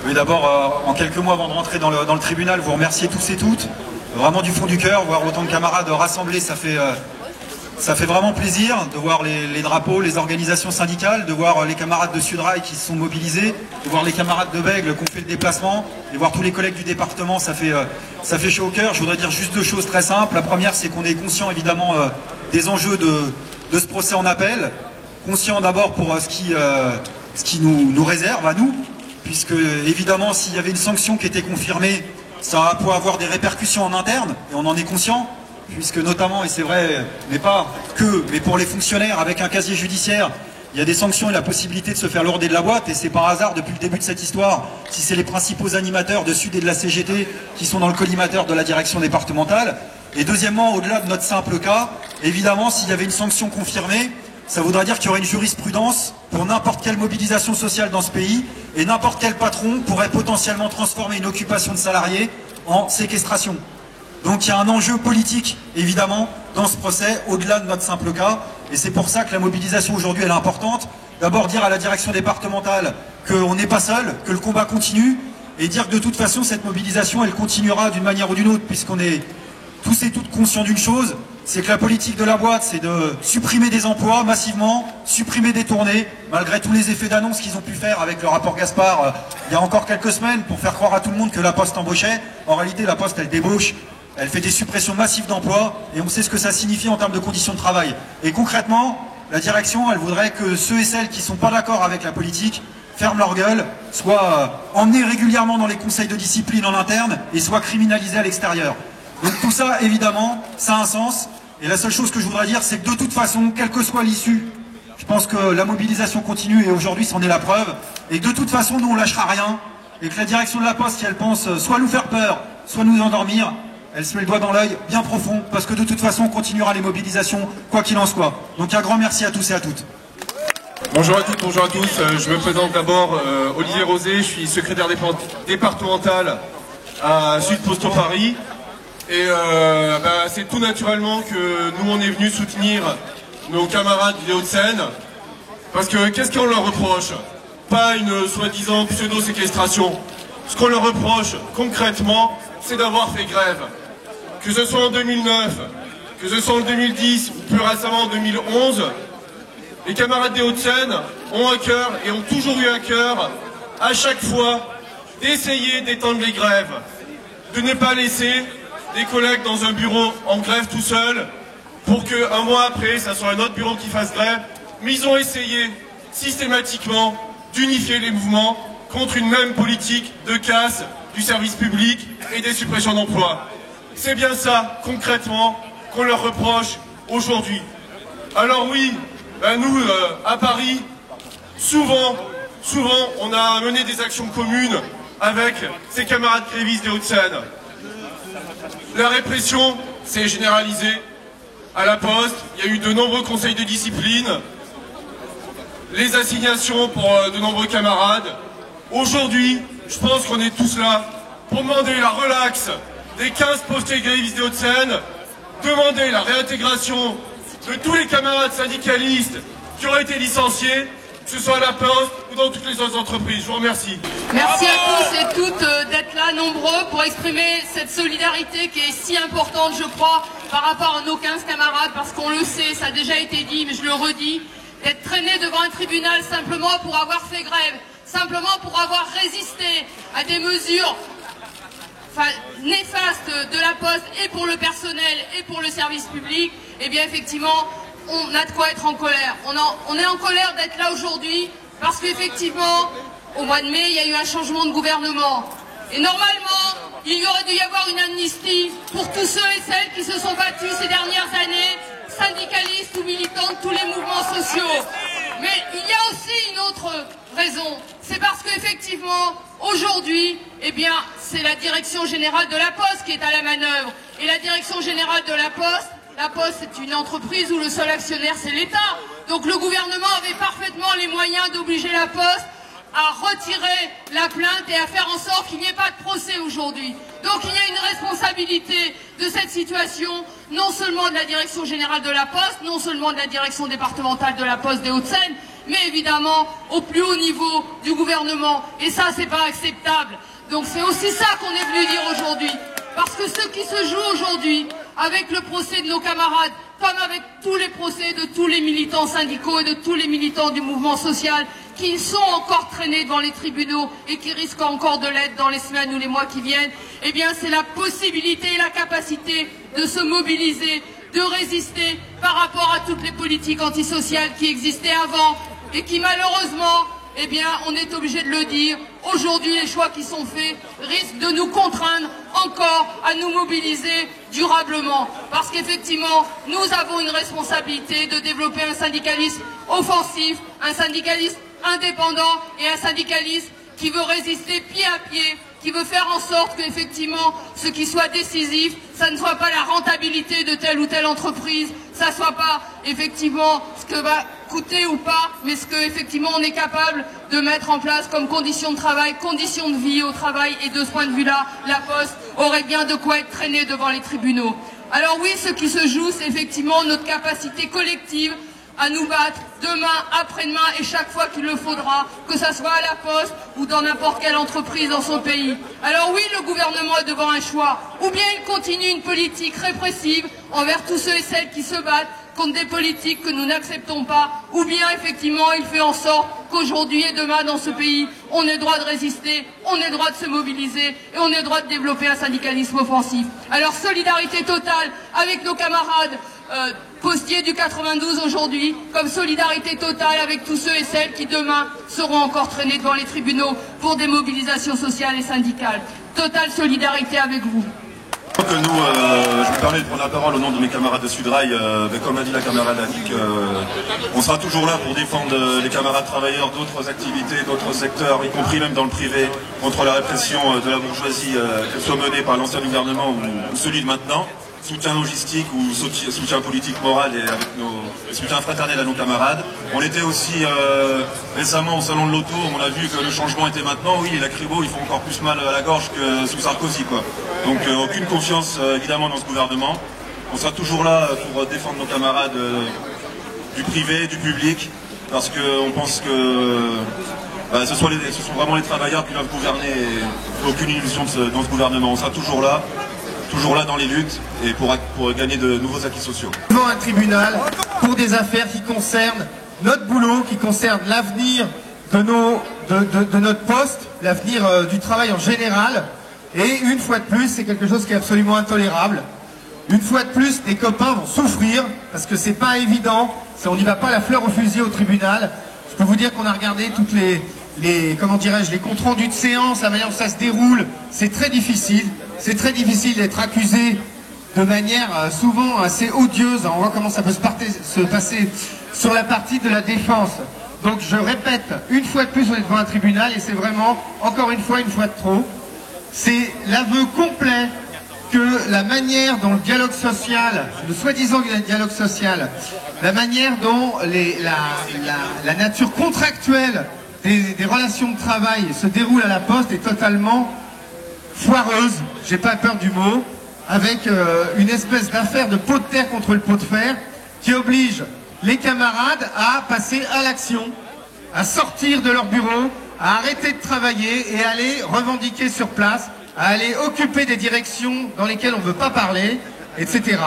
Mais d'abord, en quelques mots avant de rentrer dans le tribunal, vous remercier tous et toutes, vraiment du fond du cœur, voir autant de camarades rassemblés, ça fait vraiment plaisir de voir les drapeaux, les organisations syndicales, de voir les camarades de Sudrail qui se sont mobilisés, de voir les camarades de Bègles qui ont fait le déplacement, de voir tous les collègues du département, ça fait chaud au cœur. Je voudrais dire juste deux choses très simples. La première, c'est qu'on est conscient évidemment des enjeux de ce procès en appel, conscient d'abord pour ce qui nous réserve à nous, puisque évidemment s'il y avait une sanction qui était confirmée, ça pourrait avoir des répercussions en interne, et on en est conscient, puisque notamment, et c'est vrai, mais pas que, mais pour les fonctionnaires avec un casier judiciaire, il y a des sanctions et la possibilité de se faire lourder de la boîte, et c'est par hasard depuis le début de cette histoire, si c'est les principaux animateurs de Sud et de la CGT qui sont dans le collimateur de la direction départementale. Et deuxièmement, au-delà de notre simple cas, évidemment, s'il y avait une sanction confirmée, ça voudrait dire qu'il y aurait une jurisprudence pour n'importe quelle mobilisation sociale dans ce pays, et n'importe quel patron pourrait potentiellement transformer une occupation de salariés en séquestration. Donc il y a un enjeu politique, évidemment, dans ce procès, au-delà de notre simple cas, et c'est pour ça que la mobilisation aujourd'hui, elle est importante. D'abord dire à la direction départementale qu'on n'est pas seul, que le combat continue, et dire que de toute façon, cette mobilisation, elle continuera d'une manière ou d'une autre, puisqu'on est tous et toutes conscients d'une chose, c'est que la politique de la boîte, c'est de supprimer des emplois massivement, supprimer des tournées, malgré tous les effets d'annonce qu'ils ont pu faire avec le rapport Gaspard il y a encore quelques semaines, pour faire croire à tout le monde que la Poste embauchait. En réalité, la Poste, elle débauche, elle fait des suppressions massives d'emplois, et on sait ce que ça signifie en termes de conditions de travail. Et concrètement, la direction, elle voudrait que ceux et celles qui ne sont pas d'accord avec la politique ferment leur gueule, soient emmenés régulièrement dans les conseils de discipline en interne, et soient criminalisés à l'extérieur. Donc tout ça, évidemment, ça a un sens. Et la seule chose que je voudrais dire, c'est que de toute façon, quelle que soit l'issue, je pense que la mobilisation continue, et aujourd'hui, c'en est la preuve. Et de toute façon, nous, on lâchera rien. Et que la direction de la Poste, si elle pense soit nous faire peur, soit nous endormir, elle se met le doigt dans l'œil bien profond, parce que de toute façon, on continuera les mobilisations, quoi qu'il en soit. Donc un grand merci à tous et à toutes. Bonjour à toutes, bonjour à tous. Je me présente d'abord Olivier Rosé, je suis secrétaire départemental à Sud Posto Paris. Et c'est tout naturellement que nous on est venus soutenir nos camarades des Hauts-de-Seine. Parce que qu'est-ce qu'on leur reproche? Pas une soi-disant pseudo-séquestration. Ce qu'on leur reproche concrètement, c'est d'avoir fait grève. Que ce soit en 2009, que ce soit en 2010 ou plus récemment en 2011, les camarades des Hauts-de-Seine ont un cœur et ont toujours eu un cœur à chaque fois d'essayer d'étendre les grèves, de ne pas laisser des collègues dans un bureau en grève tout seul pour qu'un mois après, ça soit un autre bureau qui fasse grève. Mais ils ont essayé systématiquement d'unifier les mouvements contre une même politique de casse du service public et des suppressions d'emplois. C'est bien ça, concrètement, qu'on leur reproche aujourd'hui. Alors oui, nous, à Paris, souvent, on a mené des actions communes avec ces camarades grévistes des Hauts-de-Seine. La répression s'est généralisée à la Poste, il y a eu de nombreux conseils de discipline, les assignations pour de nombreux camarades. Aujourd'hui, je pense qu'on est tous là pour demander la relaxe des 15 postés grévistes des Hauts-de-Seine, demander la réintégration de tous les camarades syndicalistes qui auraient été licenciés, que ce soit à la Poste ou dans toutes les autres entreprises. Je vous remercie. Merci à tous et toutes d'être là nombreux pour exprimer cette solidarité qui est si importante, je crois, par rapport à nos 15 camarades, parce qu'on le sait, ça a déjà été dit, mais je le redis, d'être traîné devant un tribunal simplement pour avoir fait grève, simplement pour avoir résisté à des mesures néfastes de la Poste et pour le personnel et pour le service public, eh bien effectivement, on a de quoi être en colère. On est en colère d'être là aujourd'hui parce qu'effectivement, au mois de mai, il y a eu un changement de gouvernement. Et normalement, il y aurait dû y avoir une amnistie pour tous ceux et celles qui se sont battus ces dernières années, syndicalistes ou militants de tous les mouvements sociaux. Mais il y a aussi une autre raison. C'est parce qu'effectivement, aujourd'hui, eh bien, c'est la direction générale de la Poste qui est à la manœuvre. Et la direction générale de la Poste, c'est une entreprise où le seul actionnaire, c'est l'État. Donc le gouvernement avait parfaitement les moyens d'obliger la Poste à retirer la plainte et à faire en sorte qu'il n'y ait pas de procès aujourd'hui. Donc il y a une responsabilité de cette situation, non seulement de la direction générale de la Poste, non seulement de la direction départementale de la Poste des Hauts-de-Seine, mais évidemment au plus haut niveau du gouvernement. Et ça, c'est pas acceptable. Donc c'est aussi ça qu'on est venu dire aujourd'hui. Parce que ce qui se joue aujourd'hui, avec le procès de nos camarades, comme avec tous les procès de tous les militants syndicaux et de tous les militants du mouvement social, qui sont encore traînés devant les tribunaux et qui risquent encore de l'être dans les semaines ou les mois qui viennent, eh bien c'est la possibilité et la capacité de se mobiliser, de résister par rapport à toutes les politiques antisociales qui existaient avant et qui malheureusement, eh bien on est obligé de le dire, aujourd'hui les choix qui sont faits risquent de nous contraindre encore à nous mobiliser durablement. Parce qu'effectivement, nous avons une responsabilité de développer un syndicalisme offensif, un syndicalisme indépendant et un syndicalisme qui veut résister pied à pied, qui veut faire en sorte qu'effectivement ce qui soit décisif, ça ne soit pas la rentabilité de telle ou telle entreprise, ça ne soit pas effectivement ce que va coûter ou pas, mais ce qu'effectivement on est capable de mettre en place comme conditions de travail, conditions de vie au travail, et de ce point de vue-là, la Poste aurait bien de quoi être traînée devant les tribunaux. Alors oui, ce qui se joue, c'est effectivement notre capacité collective à nous battre demain, après-demain et chaque fois qu'il le faudra, que ça soit à la Poste ou dans n'importe quelle entreprise dans son pays. Alors oui, le gouvernement est devant un choix. Ou bien il continue une politique répressive envers tous ceux et celles qui se battent contre des politiques que nous n'acceptons pas, ou bien effectivement il fait en sorte qu'aujourd'hui et demain dans ce pays, on ait le droit de résister, on ait le droit de se mobiliser et on ait le droit de développer un syndicalisme offensif. Alors solidarité totale avec nos camarades postiers du 92 aujourd'hui, comme solidarité totale avec tous ceux et celles qui demain seront encore traînés devant les tribunaux pour des mobilisations sociales et syndicales. Totale solidarité avec vous. Que nous, je me permets de prendre la parole au nom de mes camarades de Sudrail, comme l'a dit la camarade Annick, on sera toujours là pour défendre les camarades travailleurs d'autres activités, d'autres secteurs, y compris même dans le privé, contre la répression de la bourgeoisie, qu'elle soit menée par l'ancien gouvernement ou celui de maintenant. Soutien logistique ou soutien politique moral et avec soutien fraternel à nos camarades. On était aussi récemment au salon de l'auto, on a vu que le changement était maintenant. Oui, les lacrymos, ils font encore plus mal à la gorge que sous Sarkozy, quoi. Donc aucune confiance évidemment dans ce gouvernement. On sera toujours là pour défendre nos camarades du privé, du public, parce qu'on pense que ce sont vraiment les travailleurs qui doivent gouverner et aucune illusion dans ce gouvernement. On sera toujours là dans les luttes et pour gagner de nouveaux acquis sociaux. Devant un tribunal pour des affaires qui concernent notre boulot, qui concernent l'avenir de notre poste, l'avenir du travail en général. Et une fois de plus, c'est quelque chose qui est absolument intolérable. Une fois de plus, des copains vont souffrir parce que c'est pas évident. On n'y va pas la fleur au fusil au tribunal. Je peux vous dire qu'on a regardé toutes les comptes rendus de séance, la manière dont ça se déroule. C'est très difficile. C'est très difficile d'être accusé de manière souvent assez odieuse. On voit comment ça peut se passer sur la partie de la défense. Donc je répète, une fois de plus on est devant un tribunal et c'est vraiment, encore une fois de trop, c'est l'aveu complet que la manière dont le dialogue social, le soi-disant dialogue social, la manière dont la nature contractuelle des relations de travail se déroule à la Poste est totalement foireuse, j'ai pas peur du mot, avec une espèce d'affaire de pot de terre contre le pot de fer qui oblige les camarades à passer à l'action, à sortir de leur bureau, à arrêter de travailler et à aller revendiquer sur place, à aller occuper des directions dans lesquelles on ne veut pas parler, etc.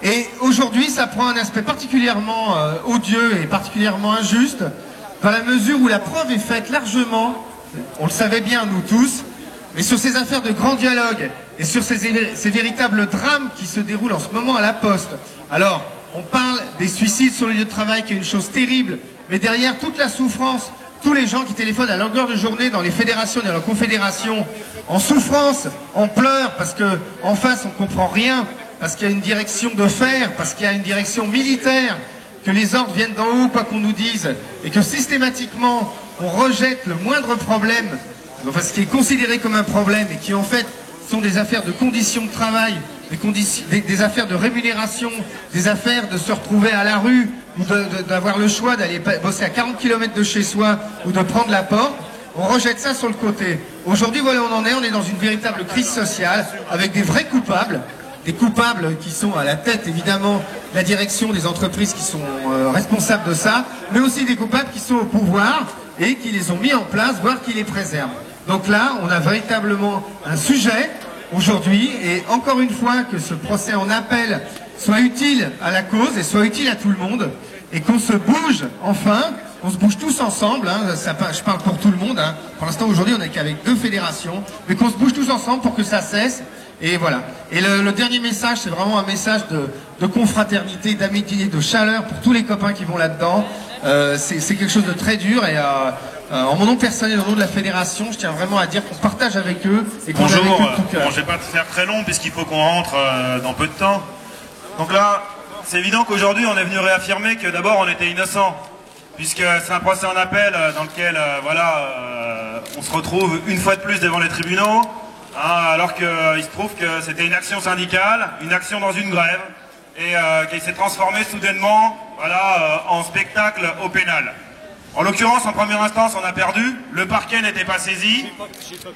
Et aujourd'hui, ça prend un aspect particulièrement odieux et particulièrement injuste, dans la mesure où la preuve est faite largement, on le savait bien nous tous, mais sur ces affaires de grand dialogue et sur ces véritables drames qui se déroulent en ce moment à la Poste. Alors, on parle des suicides sur les lieux de travail, qui est une chose terrible, mais derrière toute la souffrance, tous les gens qui téléphonent à longueur de journée dans les fédérations et dans la confédération, en souffrance, en pleurs, parce qu'en face on ne comprend rien, parce qu'il y a une direction de fer, parce qu'il y a une direction militaire, que les ordres viennent d'en haut, quoi qu'on nous dise, et que systématiquement on rejette le moindre problème, enfin ce qui est considéré comme un problème, et qui en fait sont des affaires de conditions de travail, des affaires de rémunération, des affaires de se retrouver à la rue, ou d'avoir le choix d'aller bosser à 40 km de chez soi, ou de prendre la porte. on rejette ça sur le côté. Aujourd'hui, voilà où on est dans une véritable crise sociale, avec des vrais coupables, des coupables qui sont à la tête, évidemment, de la direction des entreprises qui sont responsables de ça, mais aussi des coupables qui sont au pouvoir et qui les ont mis en place, voire qui les préservent. Donc là, on a véritablement un sujet aujourd'hui, et encore une fois, que ce procès en appel soit utile à la cause et soit utile à tout le monde, et qu'on se bouge enfin, on se bouge tous ensemble, hein, je parle pour tout le monde, hein. Pour l'instant aujourd'hui on n'est qu'avec 2 fédérations, mais qu'on se bouge tous ensemble pour que ça cesse, et voilà. Et le dernier message, c'est vraiment un message de confraternité, d'amitié, de chaleur pour tous les copains qui vont là-dedans. C'est quelque chose de très dur, et en mon nom personnel, au nom de la fédération, je tiens vraiment à dire qu'on partage avec eux et qu'on est avec eux de tout cœur. Bon, je vais pas te faire très long puisqu'il faut qu'on rentre dans peu de temps. Donc là, c'est évident qu'aujourd'hui on est venu réaffirmer que d'abord on était innocent, puisque c'est un procès en appel dans lequel on se retrouve une fois de plus devant les tribunaux, hein, alors qu'il se trouve que c'était une action syndicale, une action dans une grève, et qui s'est transformée soudainement en spectacle au pénal. En l'occurrence, en première instance, on a perdu, le parquet n'était pas saisi,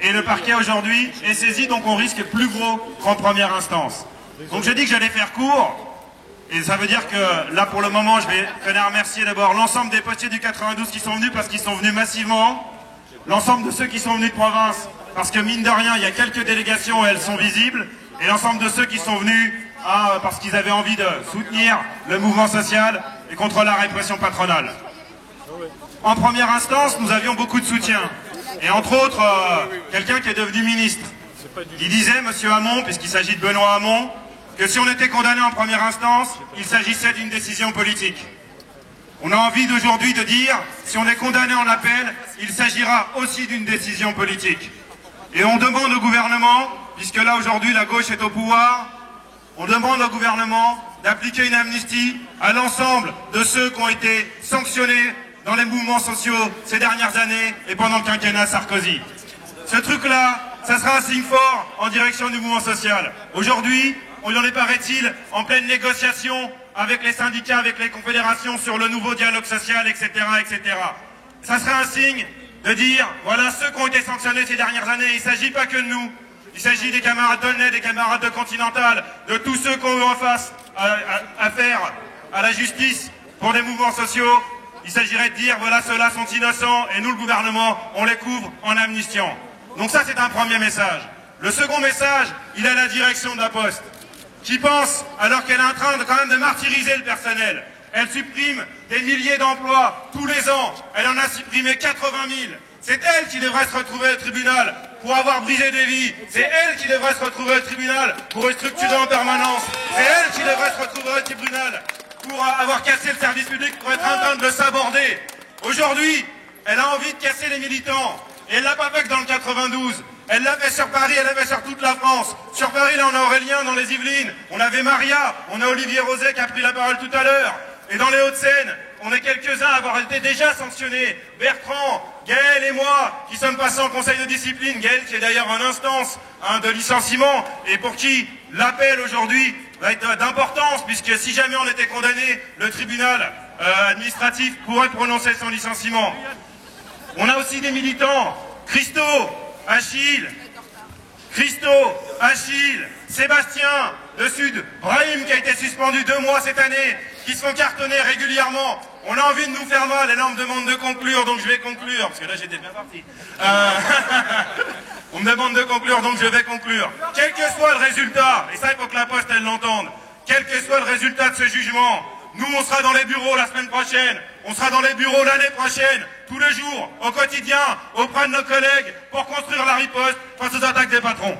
et le parquet aujourd'hui est saisi, donc on risque plus gros qu'en première instance. Donc j'ai dit que j'allais faire court, et ça veut dire que là pour le moment, je tenais à remercier d'abord l'ensemble des postiers du 92 qui sont venus, parce qu'ils sont venus massivement, l'ensemble de ceux qui sont venus de province, parce que mine de rien, il y a quelques délégations et elles sont visibles, et l'ensemble de ceux qui sont venus parce qu'ils avaient envie de soutenir le mouvement social et contre la répression patronale. En première instance, nous avions beaucoup de soutien. Et entre autres, quelqu'un qui est devenu ministre. Il disait, M. Hamon, puisqu'il s'agit de Benoît Hamon, que si on était condamné en première instance, il s'agissait d'une décision politique. On a envie d'aujourd'hui de dire, si on est condamné en appel, il s'agira aussi d'une décision politique. Et on demande au gouvernement, puisque là aujourd'hui la gauche est au pouvoir, on demande au gouvernement d'appliquer une amnistie à l'ensemble de ceux qui ont été sanctionnés dans les mouvements sociaux ces dernières années et pendant le quinquennat Sarkozy. Ce truc-là, ça sera un signe fort en direction du mouvement social. Aujourd'hui, on en est, paraît-il, en pleine négociation avec les syndicats, avec les confédérations sur le nouveau dialogue social, etc., etc. Ça sera un signe de dire, voilà ceux qui ont été sanctionnés ces dernières années, il ne s'agit pas que de nous. Il s'agit des camarades d'Aulnay, des camarades de Continental, de tous ceux qui ont eu en face affaire à la justice pour des mouvements sociaux. Il s'agirait de dire, voilà, ceux-là sont innocents et nous, le gouvernement, on les couvre en amnistiant. Donc ça, c'est un premier message. Le second message, il est à la direction de la Poste, qui pense, alors qu'elle est en train quand même de martyriser le personnel, elle supprime des milliers d'emplois tous les ans, elle en a supprimé 80 000. C'est elle qui devrait se retrouver au tribunal pour avoir brisé des vies. C'est elle qui devrait se retrouver au tribunal pour restructurer en permanence. C'est elle qui devrait se retrouver au tribunal pour avoir cassé le service public, pour être en train de le saborder. Aujourd'hui, elle a envie de casser les militants. Et elle l'a pas fait que dans le 92. Elle l'a fait sur Paris, elle l'a fait sur toute la France. Sur Paris, là, on a Aurélien dans les Yvelines. On avait Maria, on a Olivier Roset qui a pris la parole tout à l'heure. Et dans les Hauts-de-Seine, on est quelques-uns à avoir été déjà sanctionnés. Bertrand, Gaël et moi, qui sommes passés en conseil de discipline. Gaël qui est d'ailleurs en instance de licenciement et pour qui l'appel aujourd'hui va être d'importance, puisque si jamais on était condamné, le tribunal administratif pourrait prononcer son licenciement. On a aussi des militants, Christo, Achille, Sébastien, de Sud, Brahim qui a été suspendu 2 mois cette année, qui se font cartonner régulièrement. On a envie de nous faire mal et là on me demande de conclure, donc je vais conclure, parce que là j'étais bien parti. On me demande de conclure, donc je vais conclure. Quel que soit le résultat, et ça il faut que la Poste elle l'entende, quel que soit le résultat de ce jugement, nous on sera dans les bureaux la semaine prochaine, on sera dans les bureaux l'année prochaine, tous les jours, au quotidien, auprès de nos collègues, pour construire la riposte face aux attaques des patrons.